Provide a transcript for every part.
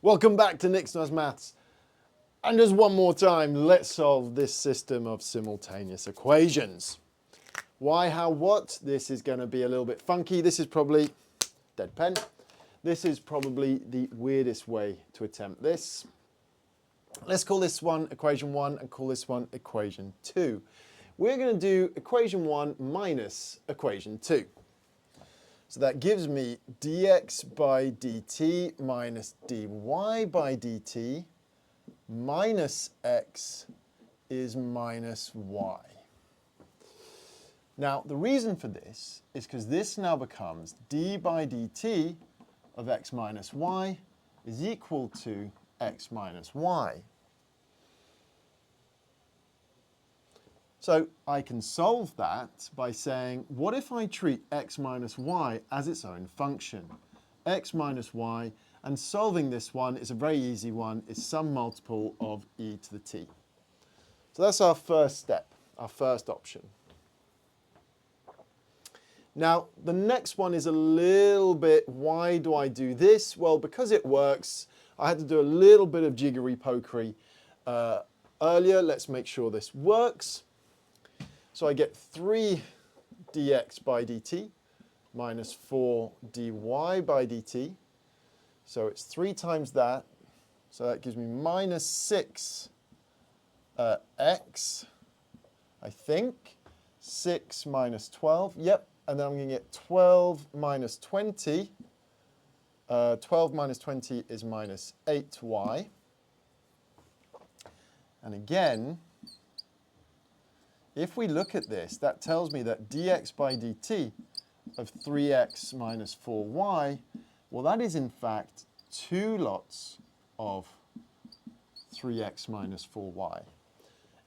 Welcome back to Nick's Nice Maths. And just one more time, let's solve this system of simultaneous equations. Why, how, what? This is going to be a little bit funky. This is probably, dead pen, this is probably the weirdest way to attempt this. Let's call this one equation 1 and call this one equation 2. We're going to do equation 1 minus equation 2. So that gives me dx by dt minus dy by dt minus x is minus y. Now, the reason for this is because this now becomes d by dt of x minus y is equal to x minus y. So I can solve that by saying, what if I treat x minus y as its own function? X minus y, and solving this one is a very easy one, is some multiple of e to the t. So that's our first step, our first option. Now, the next one is a little bit, why do I do this? Well, because it works, I had to do a little bit of jiggery-pokery earlier. Let's make sure this works. So I get 3 dx by dt minus 4 dy by dt. So it's 3 times that. So that gives me minus 6 x, I think. 6 minus 12, yep. And then I'm going to get 12 minus 20. 12 minus 20 is minus 8y. And again, if we look at this, that tells me that dx by dt of 3x minus 4y, well, that is in fact 2 lots of 3x minus 4y.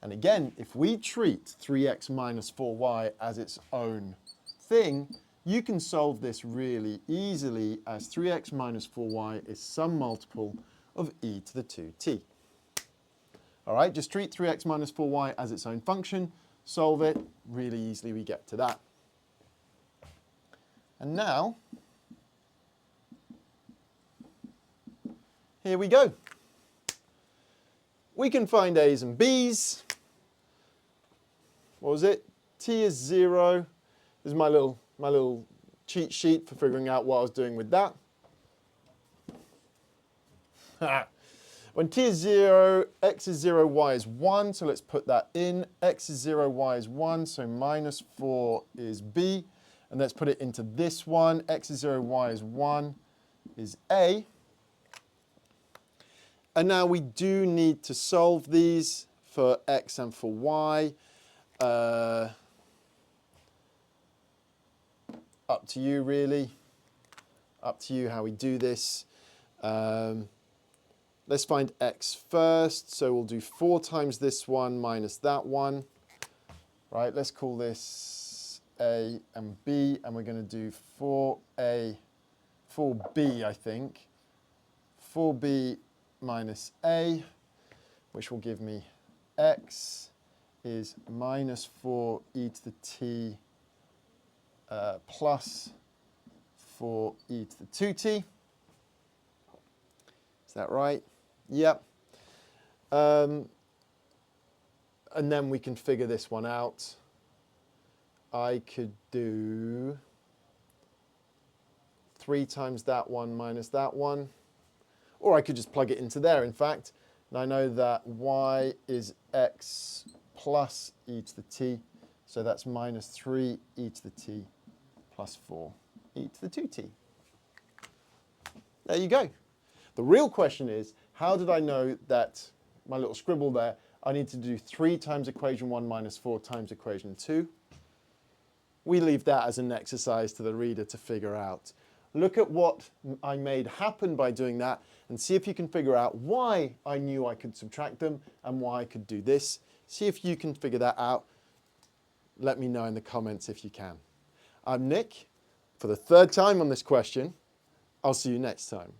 And again, if we treat 3x minus 4y as its own thing, you can solve this really easily as 3x minus 4y is some multiple of e to the 2t. All right, just treat 3x minus 4y as its own function. Solve it, really easily we get to that. And now, here we go. We can find a's and b's. What was it? T is 0. This is my little cheat sheet for figuring out what I was doing with that. When t is 0, x is 0, y is 1, so let's put that in. X is 0, y is 1, so minus 4 is b. And let's put it into this one. X is 0, y is 1 is a. And now we do need to solve these for x and for y. Up to you, really. Up to you how we do this. Let's find x first. So we'll do 4 times this one minus that one. Right, let's call this a and b. And we're going to do 4b, I think. 4b minus a, which will give me x is minus 4 e to the t plus 4 e to the 2t. Is that right? Yep. And then we can figure this one out. I could do 3 times that one minus that one. Or I could just plug it into there, in fact. And I know that y is x plus e to the t. So that's minus 3 e to the t plus 4 e to the 2t. There you go. The real question is, how did I know that my little scribble there, I need to do 3 times equation 1 minus 4 times equation 2? We leave that as an exercise to the reader to figure out. Look at what I made happen by doing that and see if you can figure out why I knew I could subtract them and why I could do this. See if you can figure that out. Let me know in the comments if you can. I'm Nick, for the 3rd time on this question. I'll see you next time.